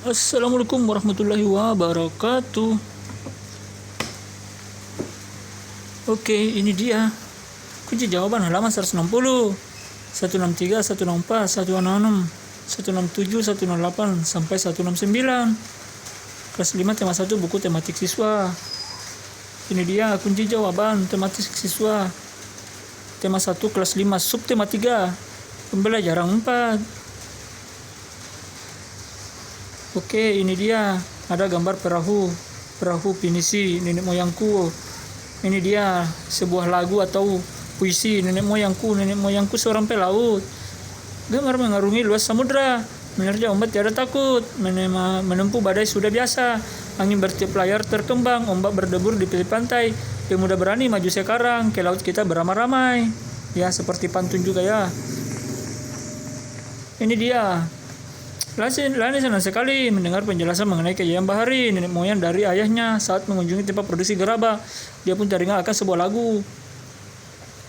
Assalamualaikum warahmatullahi wabarakatuh. Oke, ini dia kunci jawaban halaman 160, 163, 164, 166, 167, 168 sampai 169. Kelas 5 tema 1 buku tematik siswa. Ini dia kunci jawaban tematik siswa. Tema 1 kelas 5 subtema 3 pembelajaran 4. Oke, ini dia ada gambar perahu pinisi nenek moyangku. Ini dia sebuah lagu atau puisi nenek moyangku seorang pelaut. Gemar mengarungi luas samudra, menerjang ombak tiada takut, menempuh badai sudah biasa, angin bertiup layar terkembang, ombak berdebur di tepi pantai, pemuda berani maju sekarang, ke laut kita beramai-ramai. Ya, seperti pantun juga ya. Ini dia. Lani senang sekali mendengar penjelasan mengenai kejayaan bahari nenek moyang dari ayahnya saat mengunjungi tempat produksi gerabah. Dia pun teringat akan sebuah lagu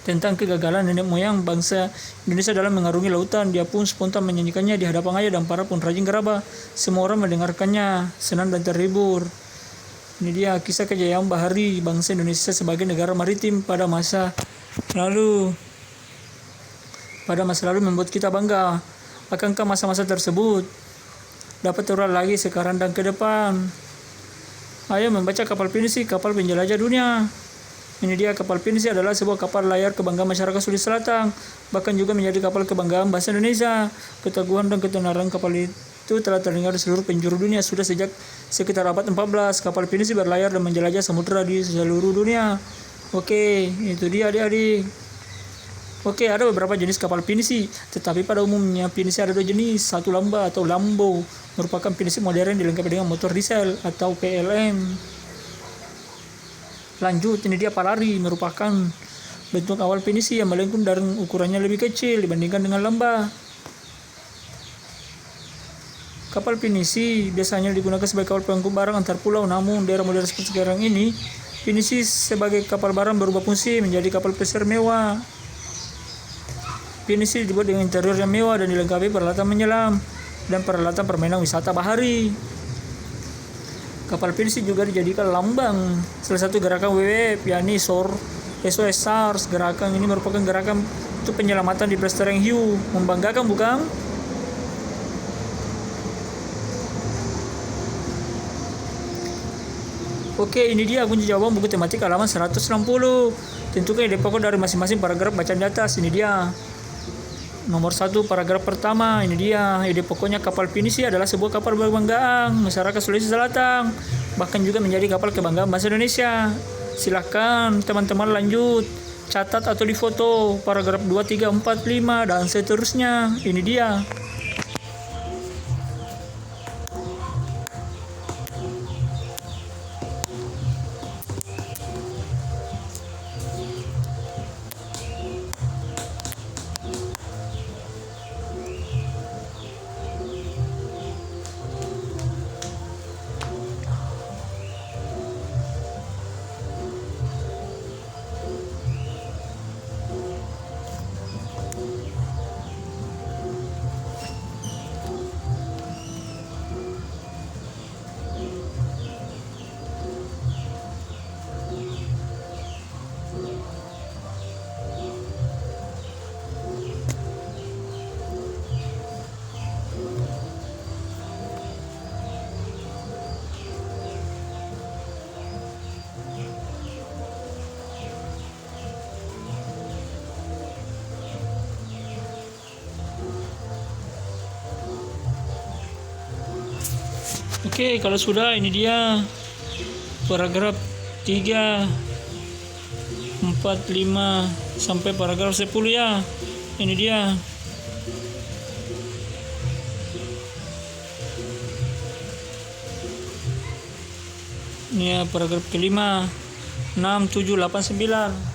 tentang kegagalan nenek moyang bangsa Indonesia dalam mengarungi lautan. Dia pun spontan menyanyikannya di hadapan ayah dan para pengrajin gerabah. Semua orang mendengarkannya senang dan terhibur. Ini dia kisah kejayaan bahari bangsa Indonesia sebagai negara maritim pada masa lalu. Membuat kita bangga. Akankah masa-masa tersebut dapat terulang lagi sekarang dan ke depan? Ayo membaca Kapal Pinisi, kapal penjelajah dunia. Ini dia kapal Pinisi adalah sebuah kapal layar kebanggaan masyarakat Sulawesi Selatan, bahkan juga menjadi kapal kebanggaan bangsa Indonesia. Keteguhan dan ketenaran kapal itu telah terdengar di seluruh penjuru dunia sudah sejak sekitar abad 14. Kapal Pinisi berlayar dan menjelajah samudera di seluruh dunia. Oke, itu dia adik-adik. Oke, ada beberapa jenis kapal pinisi, tetapi pada umumnya pinisi ada dua jenis. Satu lamba atau lambo, merupakan pinisi modern dilengkapi dengan motor diesel atau PLM. Lanjut, ini dia palari, merupakan bentuk awal pinisi yang melengkung dan ukurannya lebih kecil dibandingkan dengan lamba. Kapal pinisi biasanya digunakan sebagai kapal pengangkut barang antar pulau, namun di era modern seperti sekarang ini, pinisi sebagai kapal barang berubah fungsi menjadi kapal pesiar mewah. Pinisi dibuat dengan interior yang mewah dan dilengkapi peralatan menyelam dan peralatan permainan wisata bahari. Kapal pinisi juga dijadikan lambang salah satu gerakan WWF, yakni SOS SARS. Gerakan ini merupakan gerakan untuk penyelamatan di pelestarian hiu. Membanggakan bukan? Oke, ini dia kunci jawaban buku tematik halaman 160. Tentukan ide pokok dari masing-masing paragraf bacaan di atas. Ini dia. Nomor 1 paragraf pertama, ini dia ide pokoknya kapal pinisi adalah sebuah kapal kebanggaan masyarakat Sulawesi Selatan, bahkan juga menjadi kapal kebanggaan bangsa Indonesia. Silakan teman-teman lanjut, catat atau difoto paragraf 2, 3, 4, 5 dan seterusnya. Ini dia. Oke, kalau sudah ini dia paragraf 3, 4, 5 sampai paragraf 10 ya. Ini dia. Ini ya paragraf kelima, 6, 7, 8, 9.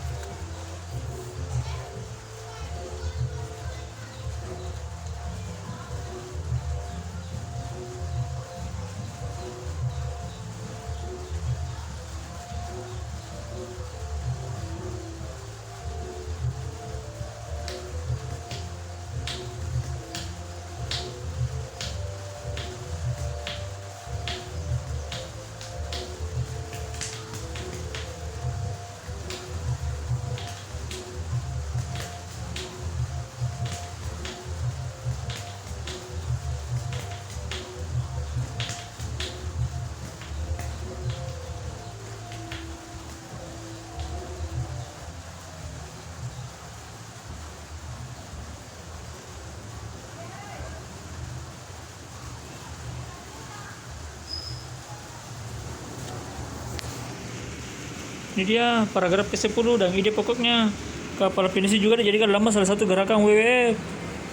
Ini dia paragraf ke-10 dan ide pokoknya. Kapal pinisi juga dijadikan dalam salah satu gerakan WWF,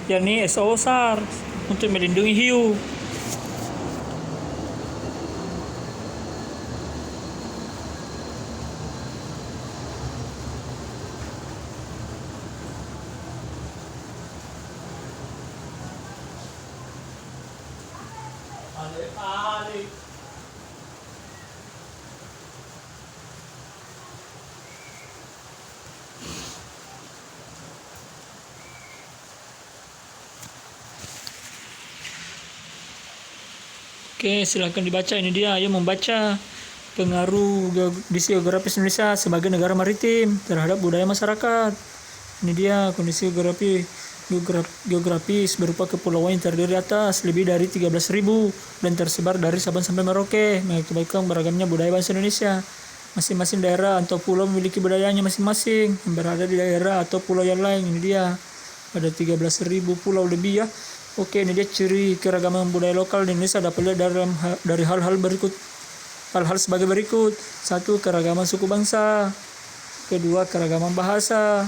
yakni SO SAR, untuk melindungi hiu. Oke, silakan dibaca. Ini dia, ayo membaca pengaruh kondisi geografis Indonesia sebagai negara maritim terhadap budaya masyarakat. Ini dia kondisi geografis berupa kepulauan yang terdiri atas lebih dari 13.000 dan tersebar dari Sabang sampai Merauke, mengakibatkan beragamnya budaya bangsa Indonesia. Masing-masing daerah atau pulau memiliki budayanya masing-masing yang berada di daerah atau pulau yang lain. Ini dia, ada 13.000 pulau lebih ya. Oke, ini dia ciri keragaman budaya lokal di Indonesia dapat dilihat dari hal-hal berikut. Hal-hal sebagai berikut. 1. Keragaman suku bangsa. 2. Keragaman bahasa.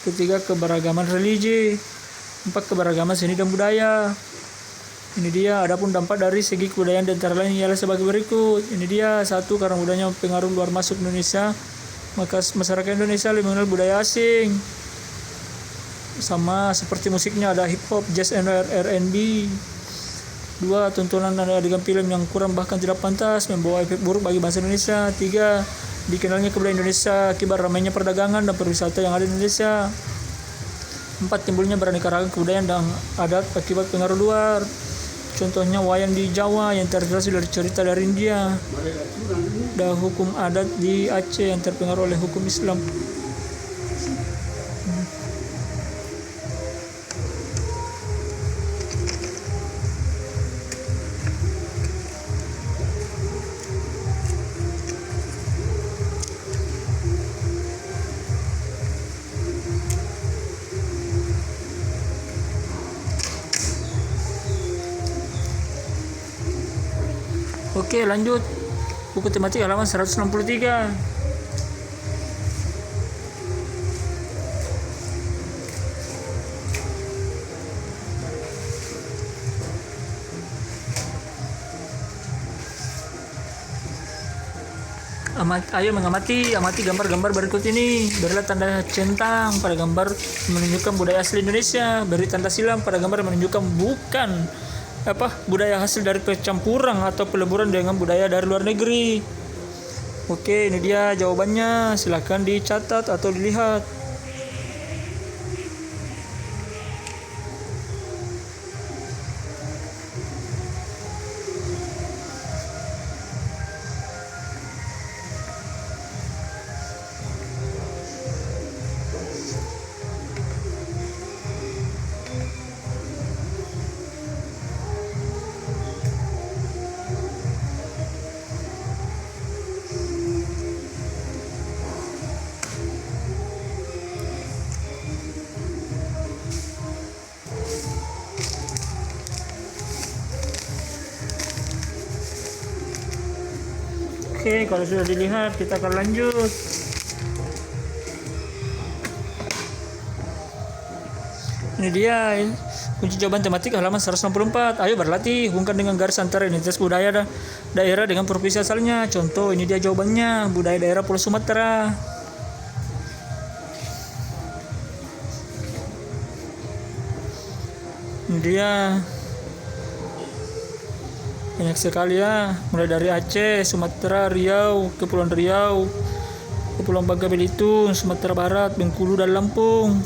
3. Keberagaman religi. 4. Keberagaman seni dan budaya. Ini dia, adapun dampak dari segi kebudayaan di antara lain ialah sebagai berikut. Ini dia, 1. Karena budayanya pengaruh luar masuk Indonesia, maka masyarakat Indonesia lebih mengenal budaya asing. Sama seperti musiknya, ada hip hop, jazz, R&B. 2. Tontonan dan adegan film yang kurang bahkan tidak pantas membawa efek buruk bagi bangsa Indonesia. 3. Dikenalnya kebudayaan Indonesia akibat ramainya perdagangan dan pariwisata yang ada di Indonesia. 4. Timbulnya beraneka ragam kebudayaan dan adat akibat pengaruh luar. Contohnya wayang di Jawa yang terinspirasi dari cerita dari India, dan hukum adat di Aceh yang terpengaruh oleh hukum Islam. Oke, lanjut. Buku tematik halaman 163. Ayo amati gambar-gambar berikut ini. Berilah tanda centang pada gambar menunjukkan budaya asli Indonesia. Beri tanda silam pada gambar menunjukkan bukan budaya hasil dari percampuran atau peleburan dengan budaya dari luar negeri. Oke, ini dia jawabannya. Silakan dicatat atau dilihat. Oke, kalau sudah dilihat, kita akan lanjut. Ini dia kunci jawaban tematik halaman 164. Ayo berlatih, hubungkan dengan garis antara identitas budaya daerah dengan provinsi asalnya. Contoh, ini dia jawabannya, budaya daerah Pulau Sumatera. Ini dia. Banyak sekali ya, mulai dari Aceh, Sumatera, Riau, Kepulauan Riau, Kepulauan Bangka Belitung, Sumatera Barat, Bengkulu, dan Lampung.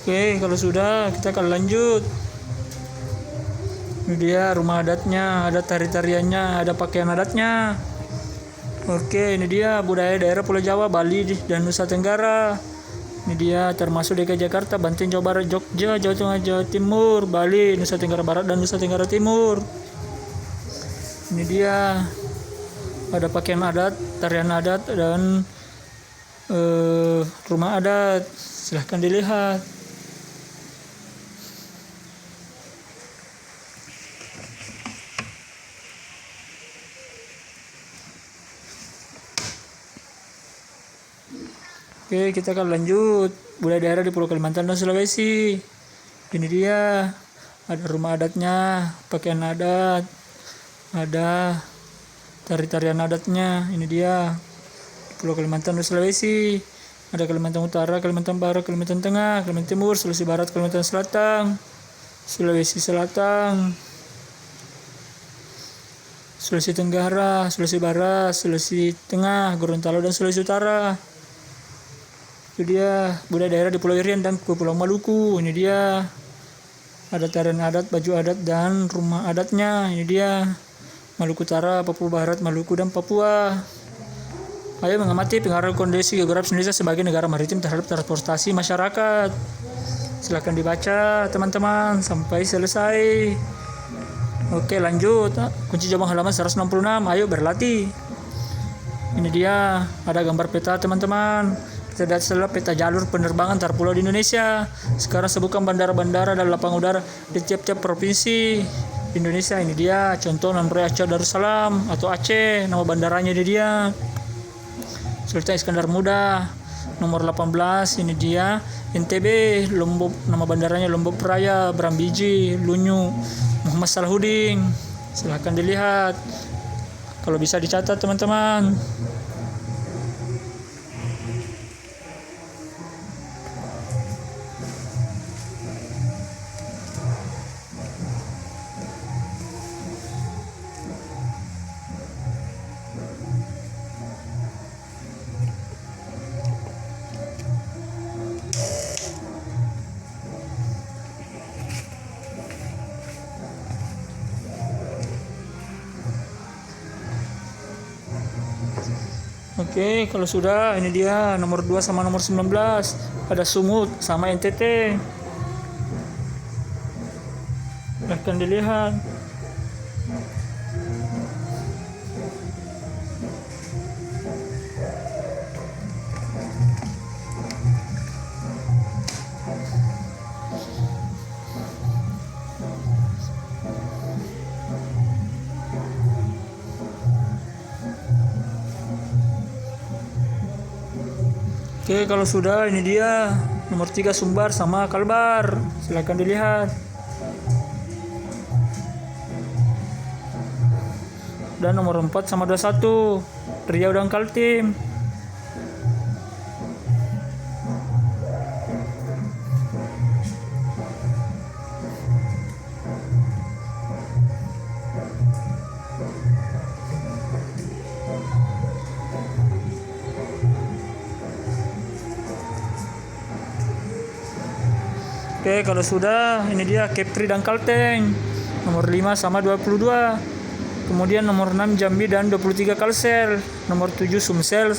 Oke, kalau sudah kita akan lanjut. Ini dia rumah adatnya, ada tari-tariannya, ada pakaian adatnya. Oke, ini dia budaya daerah Pulau Jawa, Bali, dan Nusa Tenggara. Ini dia termasuk DKI Jakarta, Banten, Jawa Barat, Jogja, Jawa Tengah, Jawa Timur, Bali, Nusa Tenggara Barat, dan Nusa Tenggara Timur. Ini dia ada pakaian adat, tarian adat, dan rumah adat. Silahkan dilihat. Oke, kita akan lanjut budaya daerah di Pulau Kalimantan dan Sulawesi. Ini dia, ada rumah adatnya, pakaian adat, ada tari-tarian adatnya. Ini dia di Pulau Kalimantan dan Sulawesi. Ada Kalimantan Utara, Kalimantan Barat, Kalimantan Tengah, Kalimantan Timur, Sulawesi Barat, Kalimantan Selatan, Sulawesi Selatan, Sulawesi Tenggara, Sulawesi Barat, Sulawesi Tengah, Gorontalo dan Sulawesi Utara. Itu dia budaya daerah di Pulau Irian dan Pulau Maluku. Ini dia, ada tarian adat, baju adat dan rumah adatnya. Ini dia Maluku Utara, Papua Barat, Maluku dan Papua. Ayo mengamati pengaruh kondisi geografis Indonesia sebagai negara maritim terhadap transportasi masyarakat. Silakan dibaca teman-teman sampai selesai. Oke, lanjut. Kunci jawaban halaman 166. Ayo berlatih. Ini dia, ada gambar peta teman-teman. Kita lihat setelah peta jalur penerbangan antar pulau di Indonesia. Sekarang sebutkan bandara-bandara dan lapang udara di tiap-tiap provinsi di Indonesia. Ini dia contoh Namre Aceh Darussalam atau Aceh, nama bandaranya ini dia. Sultan Iskandar Muda. Nomor 18 ini dia NTB, Lombok, nama bandaranya Lombok Raya, Brambiji, Lunyu, Muhammad Salahuddin. Silahkan dilihat. Kalau bisa dicatat teman-teman. Oke, kalau sudah, ini dia nomor 2 sama nomor 19. Ada Sumut sama NTT. Akan dilihat. Oke, kalau sudah, ini dia nomor 3 Sumbar sama Kalbar. Silakan dilihat. Dan nomor 4 sama 21 Riau dan Kaltim. Oke, kalau sudah, ini dia Kepri dan Kalteng. Nomor 5 sama 22. Kemudian nomor 6 Jambi dan 23 Kalsel. Nomor 7 Sumsel,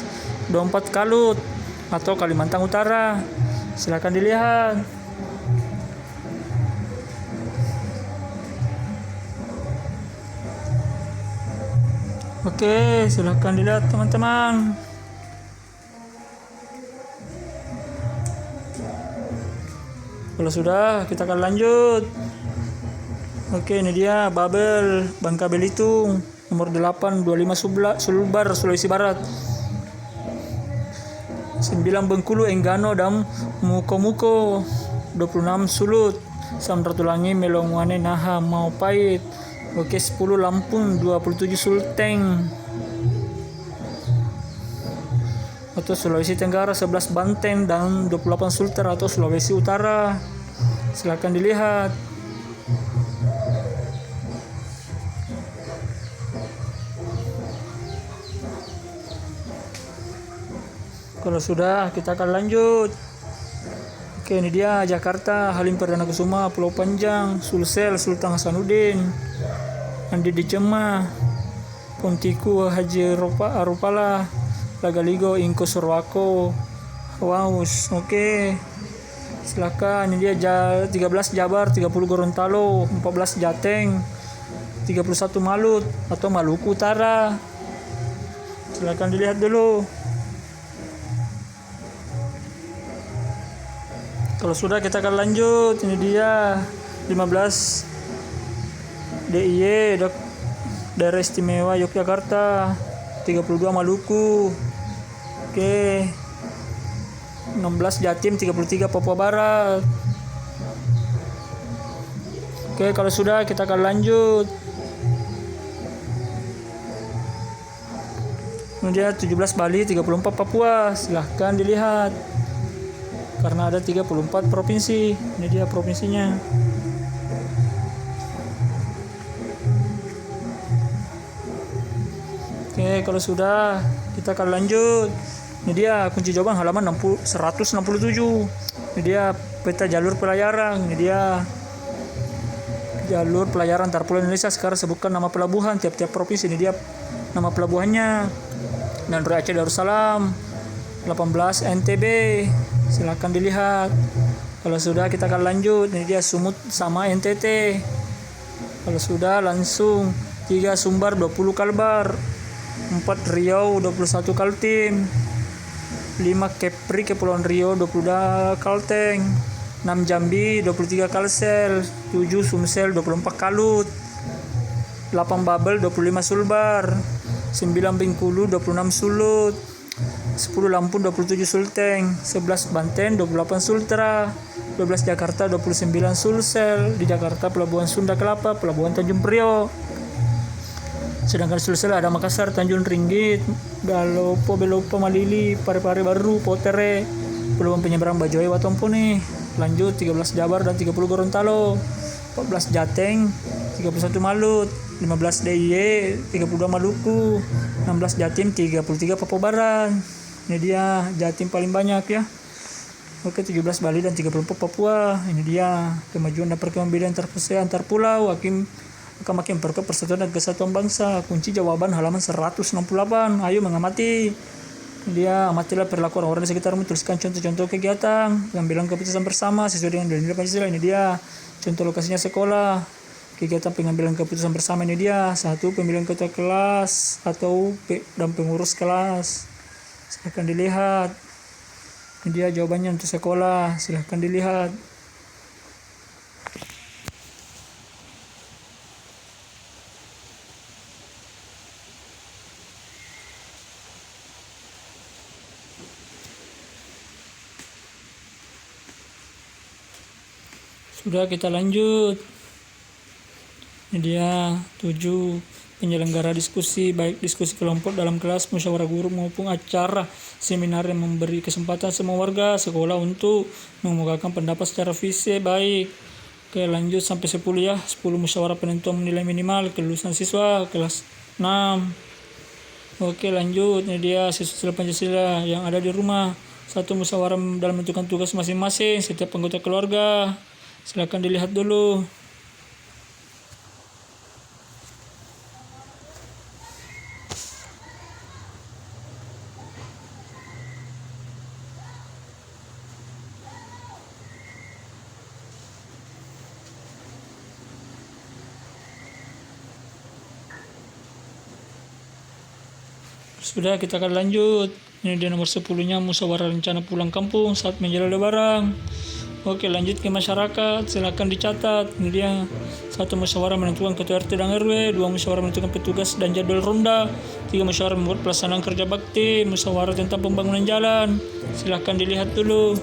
24 Kalut atau Kalimantan Utara. Silakan dilihat. Oke, silakan dilihat teman-teman. Kalau sudah, kita akan lanjut. Oke, ini dia Babel, Bangka Belitung, nomor 8 25 Sulbar, Sulawesi Barat. 9 Bengkulu, Enggano dan Muko-Muko. 26 Sulut, Samratulangi, Melongwane, Naha, Maupait. Oke, 10 Lampung, 27 Sulteng atau Sulawesi Tenggara, 11 Banten dan 28 Sulter atau Sulawesi Utara. Silakan dilihat. Kalau sudah, kita akan lanjut. Oke, ini dia Jakarta, Halim Perdana Kusuma, Pulau Panjang, Sulsel, Sultan Hasanuddin, Andi Dicema, Pontiku, Haji Arupala, Lagaligo, Ingko Surwako, Waus. Oke, silakan. Ini dia 13 Jabar, 30 Gorontalo, 14 Jateng, 31 Malut atau Maluku Utara. Silakan dilihat dulu. Kalau sudah, kita akan lanjut. Ini dia 15 DIY, Daerah Istimewa Yogyakarta, 32 Maluku. Oke, 16 Jatim, 33 Papua Barat. Oke, kalau sudah kita akan lanjut. Kemudian 17 Bali, 34 Papua. Silahkan dilihat. Karena ada 34 provinsi. Ini dia provinsinya. Oke, kalau sudah kita akan lanjut. Ini dia kunci jawaban halaman 167. Ini dia peta jalur pelayaran. Ini dia jalur pelayaran antar pulau Indonesia. Sekarang sebutkan nama pelabuhan tiap-tiap provinsi. Ini dia nama pelabuhannya. Dan Aceh Darussalam, 18 NTB. Silakan dilihat. Kalau sudah kita akan lanjut. Ini dia Sumut sama NTT. Kalau sudah langsung 3 Sumbar 20 Kalbar, 4 Riau 21 Kaltim, 5 Kepri Kepulauan Riau 20 Kalteng, 6 Jambi 23 Kalsel, 7 Sumsel 24 Kalut, 8 Babel 25 Sulbar, 9 Bengkulu 26 Sulut, 10 Lampung 27 Sulteng, 11 Banten 28 Sultra, 12 Jakarta 29 Sulsel. Di Jakarta Pelabuhan Sunda Kelapa, Pelabuhan Tanjung Priok. Sedangkan Sulsel ada Makassar, Tanjung Ringgit, Galopo, Belopo, Malili, Pare-Pare Baru, Potere, Pelabuhan Penyeberang Bajoy, Watompo nih. Lanjut 13 Jabar dan 30 Gorontalo, 14 Jateng, 31 Malut, 15 DIY, 32 Maluku, 16 Jatim, 33 Papua Barat. Ini dia Jatim paling banyak ya. Oke, 17 Bali dan 34 Papua. Ini dia kemajuan dan perkembangan antar pulau. Akan makin memperkuat persatuan dan kesatuan bangsa. Kunci jawaban halaman 168. Ayo mengamati. Ini dia amatilah perilaku orang-orang di sekitarmu. Tuliskan contoh-contoh kegiatan pengambilan keputusan bersama sesuai dengan nilai Pancasila. Ini dia contoh lokasinya sekolah. Kegiatan pengambilan keputusan bersama ini dia. 1. Pemilihan ketua kelas atau dan pengurus kelas. Silahkan dilihat. Ini dia jawabannya untuk sekolah. Silahkan dilihat. Sudah, kita lanjut. Ini dia 7. Penyelenggara diskusi, baik diskusi kelompok dalam kelas, musyawarah guru maupun acara seminar yang memberi kesempatan semua warga sekolah untuk mengemukakan pendapat secara fisik baik. Oke, lanjut sampai 10 ya. 10 musyawarah penentuan nilai minimal kelulusan siswa kelas 6. Oke, lanjut. Ini dia siswa Pancasila yang ada di rumah. 1. Musyawarah dalam menentukan tugas masing-masing setiap anggota keluarga. Silakan dilihat dulu. Sudah, kita akan lanjut. Ini dia nomor 10-nya musyawarah rencana pulang kampung saat menjelang lebaran. Oke, lanjut ke masyarakat. Silakan dicatat. Ini dia 1. Musyawarah menentukan ketua RT dan RW. 2. Musyawarah menentukan petugas dan jadwal ronda. 3. Musyawarah membuat pelaksanaan kerja bakti. Musyawarah tentang pembangunan jalan. Silakan dilihat dulu.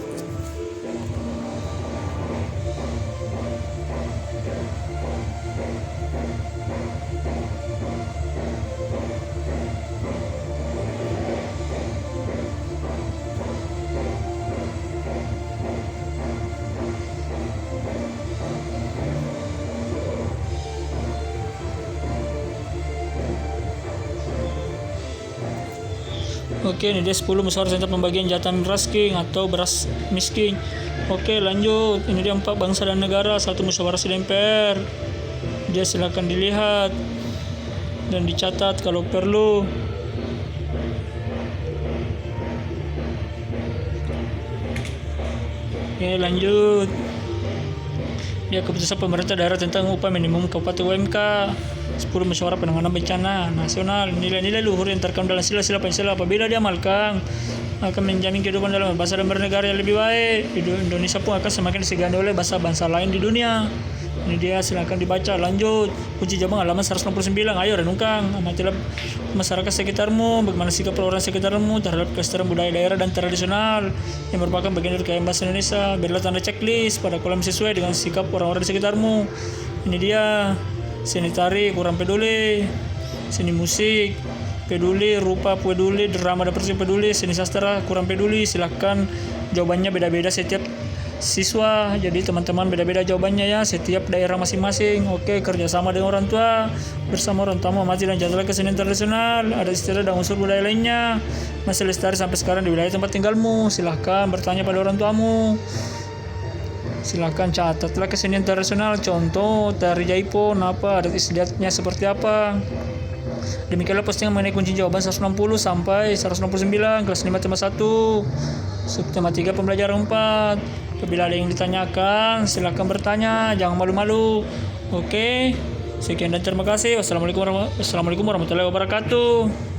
Oke, ini dia 10 musyawarah tentang pembagian jatah beras king atau beras miskin. Oke, lanjut. Ini dia 4 bangsa dan negara. 1. Musyawarah DPR. Dia silakan dilihat dan dicatat kalau perlu. Oke, lanjut. Dia keputusan pemerintah daerah tentang upah minimum kabupaten UMK. 10. Musyawarah penanganan bencana nasional. Nilai-nilai luhur yang terkandung dalam sila-sila Pancasila apabila diamalkan akan menjamin kehidupan dalam bangsa dan bernegara yang lebih baik. Indonesia pun akan semakin disegani oleh bangsa-bangsa lain di dunia. Ini dia, silakan dibaca. Lanjut. Kunci jawaban halaman 169. Ayo renungkan. Amatilah masyarakat sekitarmu. Bagaimana sikap orang sekitarmu terhadap kelestarian budaya daerah dan tradisional yang merupakan bagian dari kekayaan bahasa Indonesia. Berilah tanda checklist pada kolom sesuai dengan sikap orang-orang di sekitarmu. Ini dia. Seni tari kurang peduli. Seni musik peduli, rupa peduli, drama dan persib peduli, seni sastra kurang peduli. Silahkan, jawabannya beda-beda setiap siswa, jadi teman-teman beda-beda jawabannya ya, setiap daerah masing-masing. Oke, kerjasama dengan orang tua, bersama orang tua mengamati dan jaga kesenian tradisional, ada istilah dan unsur budaya lainnya masih lestari sampai sekarang di wilayah tempat tinggalmu. Silahkan bertanya pada orang tuamu. Silahkan catatlah kesenian tradisional, contoh tari jaipong apa, adat istiadatnya seperti apa. Demikianlah postingan mengenai kunci jawaban 160 sampai 169 kelas 5 tema 1 subtema 3 pembelajaran 4. Apabila ada yang ditanyakan silakan bertanya, jangan malu-malu. Oke, sekian dan terima kasih. Wassalamualaikum warahmatullahi wabarakatuh.